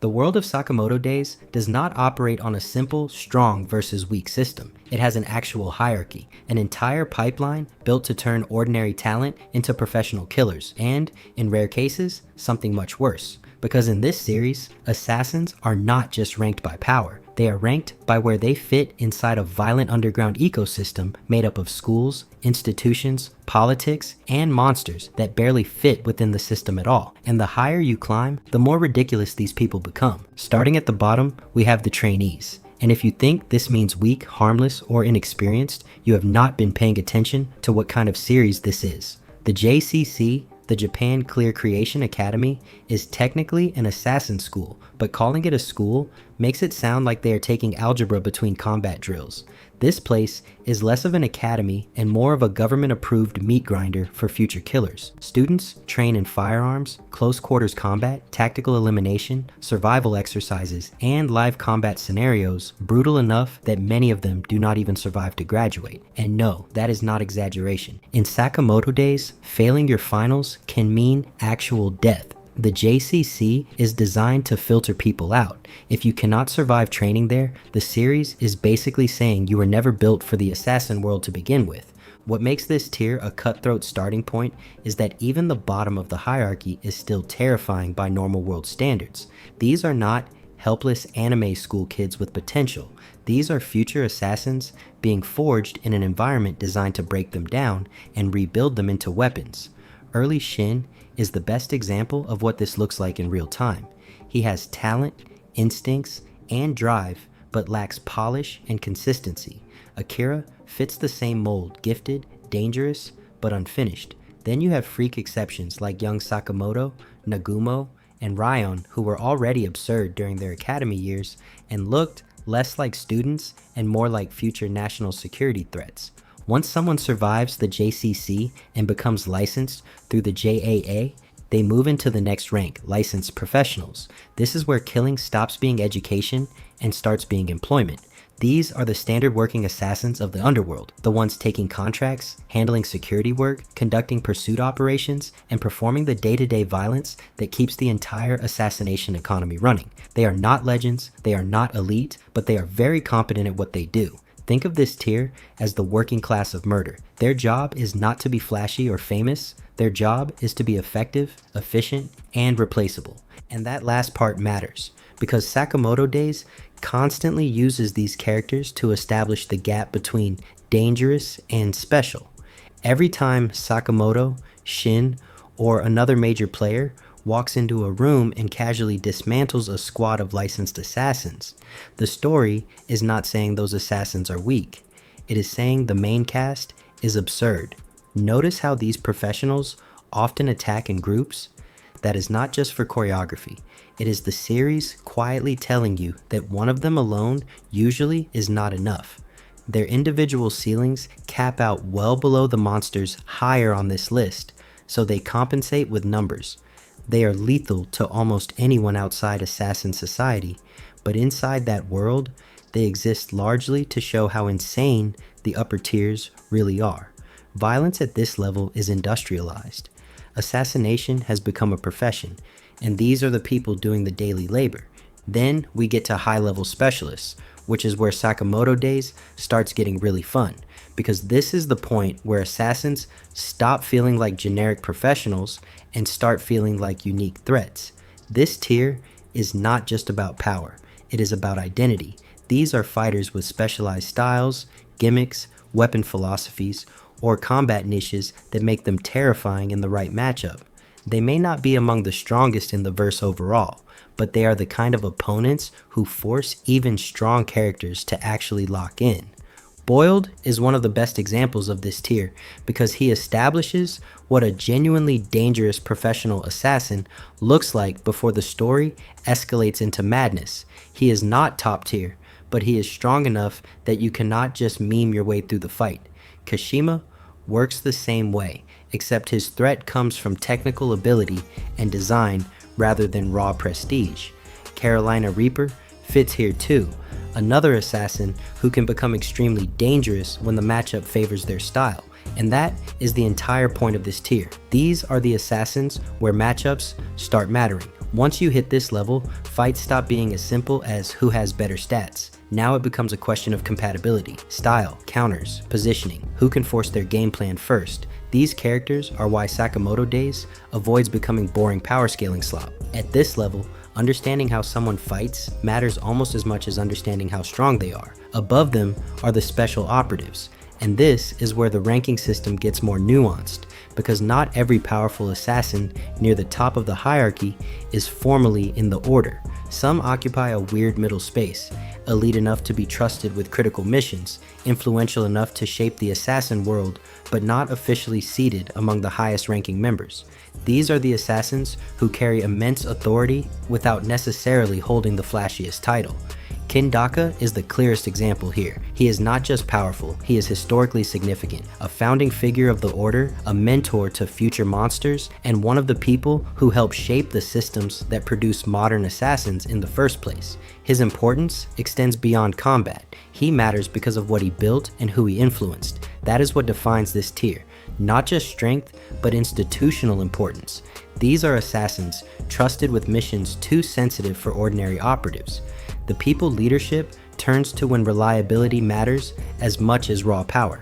The world of Sakamoto Days does not operate on a simple, strong versus weak system. It has an actual hierarchy, an entire pipeline built to turn ordinary talent into professional killers, and, in rare cases, something much worse. Because in this series, assassins are not just ranked by power, they are ranked by where they fit inside a violent underground ecosystem made up of schools, institutions, politics, and monsters that barely fit within the system at all. And the higher you climb, the more ridiculous these people become. Starting at the bottom, we have the trainees. And if you think this means weak, harmless, or inexperienced, you have not been paying attention to what kind of series this is. The JCC, the Japan Clear Creation Academy, is technically an assassin school, but calling it a school makes it sound like they are taking algebra between combat drills. This place is less of an academy and more of a government-approved meat grinder for future killers. Students train in firearms, close quarters combat, tactical elimination, survival exercises, and live combat scenarios brutal enough that many of them do not even survive to graduate. And no, that is not exaggeration. In Sakamoto Days, failing your finals can mean actual death. The JCC is designed to filter people out. If you cannot survive training there, the series is basically saying you were never built for the assassin world to begin with. What makes this tier a cutthroat starting point is that even the bottom of the hierarchy is still terrifying by normal world standards. These are not helpless anime school kids with potential. These are future assassins being forged in an environment designed to break them down and rebuild them into weapons. Early Shin is the best example of what this looks like in real time. He has talent, instincts, and drive, but lacks polish and consistency. Akira fits the same mold, gifted, dangerous, but unfinished. Then you have freak exceptions like young Sakamoto, Nagumo, and Ryon, who were already absurd during their academy years and looked less like students and more like future national security threats. Once someone survives the JCC and becomes licensed through the JAA, they move into the next rank, licensed professionals. This is where killing stops being education and starts being employment. These are the standard working assassins of the underworld, the ones taking contracts, handling security work, conducting pursuit operations, and performing the day-to-day violence that keeps the entire assassination economy running. They are not legends, they are not elite, but they are very competent at what they do. Think of this tier as the working class of murder. Their job is not to be flashy or famous. Their job is to be effective, efficient, and replaceable. And that last part matters, because Sakamoto Days constantly uses these characters to establish the gap between dangerous and special. Every time Sakamoto, Shin, or another major player walks into a room and casually dismantles a squad of licensed assassins, the story is not saying those assassins are weak. It is saying the main cast is absurd. Notice how these professionals often attack in groups? That is not just for choreography. It is the series quietly telling you that one of them alone usually is not enough. Their individual ceilings cap out well below the monsters higher on this list, so they compensate with numbers. They are lethal to almost anyone outside assassin society, but inside that world, they exist largely to show how insane the upper tiers really are. Violence at this level is industrialized. Assassination has become a profession, and these are the people doing the daily labor. Then we get to high-level specialists, which is where Sakamoto Days starts getting really fun, because this is the point where assassins stop feeling like generic professionals and start feeling like unique threats. This tier is not just about power, it is about identity. These are fighters with specialized styles, gimmicks, weapon philosophies, or combat niches that make them terrifying in the right matchup. They may not be among the strongest in the verse overall, but they are the kind of opponents who force even strong characters to actually lock in. Boiled is one of the best examples of this tier because he establishes what a genuinely dangerous professional assassin looks like before the story escalates into madness. He is not top tier, but he is strong enough that you cannot just meme your way through the fight. Kashima works the same way, except his threat comes from technical ability and design rather than raw prestige. Carolina Reaper fits here too, another assassin who can become extremely dangerous when the matchup favors their style, and that is the entire point of this tier. These are the assassins where matchups start mattering, Once you hit this level, fights stop being as simple as who has better stats. Now it becomes a question of compatibility, style, counters, positioning, who can force their game plan first. These characters are why Sakamoto Days avoids becoming boring power scaling slop. At this level, understanding how someone fights matters almost as much as understanding how strong they are. Above them are the special operatives, and this is where the ranking system gets more nuanced, because not every powerful assassin near the top of the hierarchy is formally in the order. Some occupy a weird middle space, elite enough to be trusted with critical missions, influential enough to shape the assassin world, but not officially seated among the highest ranking members. These are the assassins who carry immense authority without necessarily holding the flashiest title. Kindaka is the clearest example here. He is not just powerful, he is historically significant, a founding figure of the Order, a mentor to future monsters, and one of the people who helped shape the systems that produce modern assassins in the first place. His importance extends beyond combat. He matters because of what he built and who he influenced. That is what defines this tier. Not just strength, but institutional importance. These are assassins trusted with missions too sensitive for ordinary operatives. The people leadership turns to when reliability matters as much as raw power.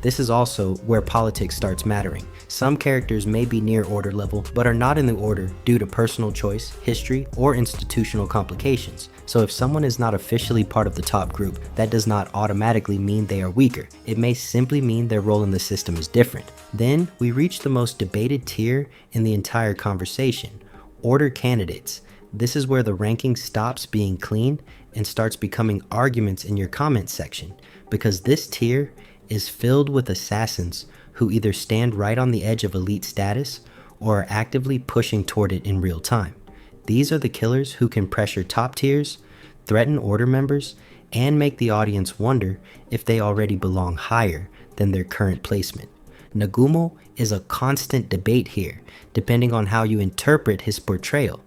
This is also where politics starts mattering. Some characters may be near order level, but are not in the order due to personal choice, history, or institutional complications. So if someone is not officially part of the top group, that does not automatically mean they are weaker. It may simply mean their role in the system is different. Then we reach the most debated tier in the entire conversation: order candidates. This is where the ranking stops being clean and starts becoming arguments in your comment section, because this tier is filled with assassins who either stand right on the edge of elite status or are actively pushing toward it in real time. These are the killers who can pressure top tiers, threaten order members, and make the audience wonder if they already belong higher than their current placement. Nagumo is a constant debate here, depending on how you interpret his portrayal.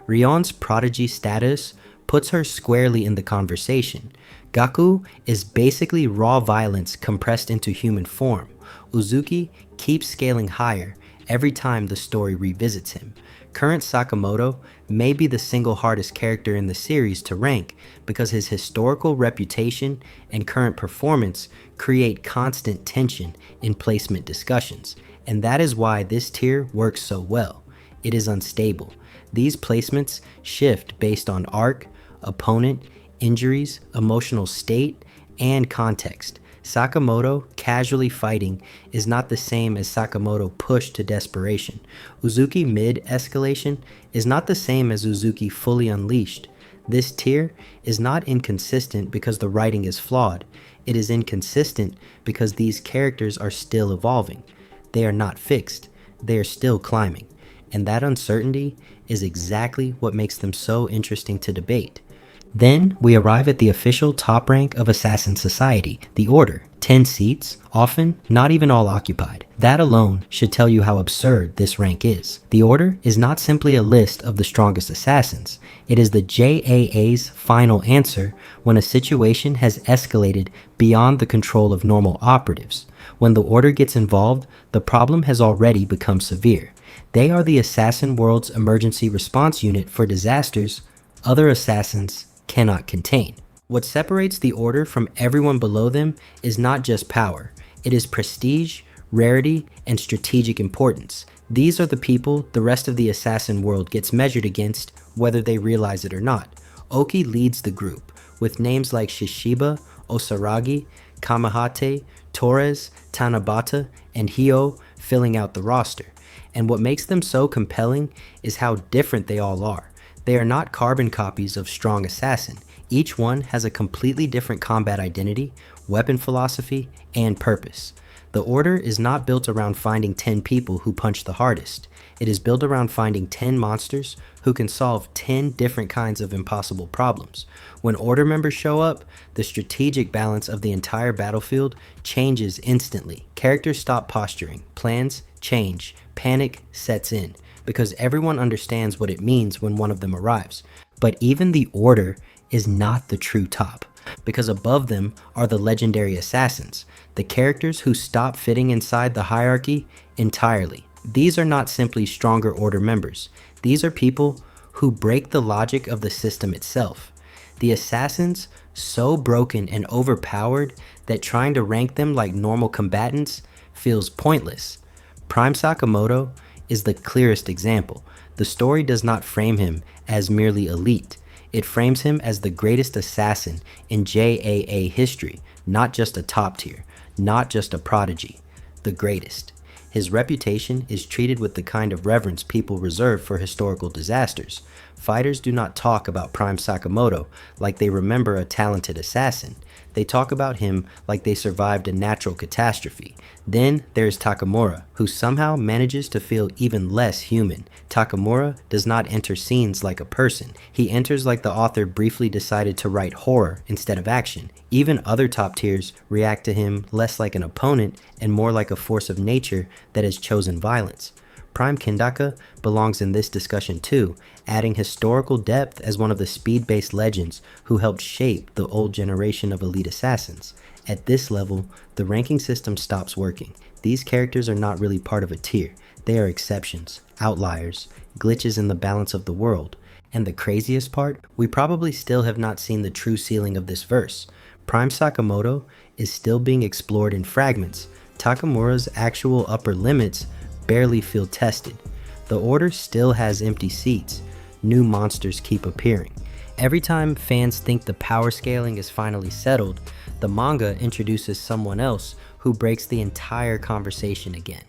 Rion's prodigy status puts her squarely in the conversation. Gaku is basically raw violence compressed into human form. Uzuki keeps scaling higher every time the story revisits him. Current Sakamoto may be the single hardest character in the series to rank because his historical reputation and current performance create constant tension in placement discussions, and that is why this tier works so well. It is unstable. These placements shift based on arc, opponent, injuries, emotional state, and context. Sakamoto casually fighting is not the same as Sakamoto pushed to desperation. Uzuki mid-escalation is not the same as Uzuki fully unleashed. This tier is not inconsistent because the writing is flawed. It is inconsistent because these characters are still evolving. They are not fixed. They are still climbing. And that uncertainty is exactly what makes them so interesting to debate. Then we arrive at the official top rank of Assassin Society, the Order. 10 seats, often not even all occupied. That alone should tell you how absurd this rank is. The Order is not simply a list of the strongest assassins. It is the JAA's final answer when a situation has escalated beyond the control of normal operatives. When the Order gets involved, the problem has already become severe. They are the assassin world's emergency response unit for disasters other assassins cannot contain. What separates the Order from everyone below them is not just power. It is prestige, rarity, and strategic importance. These are the people the rest of the assassin world gets measured against, whether they realize it or not. Oki leads the group, with names like Shishiba, Osaragi, Kamahate, Torres, Tanabata, and Hio filling out the roster. And what makes them so compelling is how different they all are. They are not carbon copies of strong assassin. Each one has a completely different combat identity, weapon philosophy, and purpose. The Order is not built around finding 10 people who punch the hardest. It is built around finding 10 monsters who can solve 10 different kinds of impossible problems. When Order members show up, the strategic balance of the entire battlefield changes instantly. Characters stop posturing, plans change, panic sets in, because everyone understands what it means when one of them arrives. But even the Order is not the true top, because above them are the legendary assassins, the characters who stop fitting inside the hierarchy entirely. These are not simply stronger Order members. These are people who break the logic of the system itself. The assassins, so broken and overpowered that trying to rank them like normal combatants feels pointless. Prime Sakamoto is the clearest example. The story does not frame him as merely elite. It frames him as the greatest assassin in JAA history, not just a top tier, not just a prodigy, the greatest. His reputation is treated with the kind of reverence people reserve for historical disasters. Fighters do not talk about Prime Sakamoto like they remember a talented assassin. They talk about him like they survived a natural catastrophe. Then there's Takamura, who somehow manages to feel even less human. Takamura does not enter scenes like a person. He enters like the author briefly decided to write horror instead of action. Even other top tiers react to him less like an opponent and more like a force of nature that has chosen violence. Prime Kendaka belongs in this discussion too, adding historical depth as one of the speed-based legends who helped shape the old generation of elite assassins. At this level, the ranking system stops working. These characters are not really part of a tier. They are exceptions, outliers, glitches in the balance of the world. And the craziest part, we probably still have not seen the true ceiling of this verse. Prime Sakamoto is still being explored in fragments. Takamura's actual upper limits barely feel tested. The Order still has empty seats. New monsters keep appearing. Every time fans think the power scaling is finally settled, the manga introduces someone else who breaks the entire conversation again.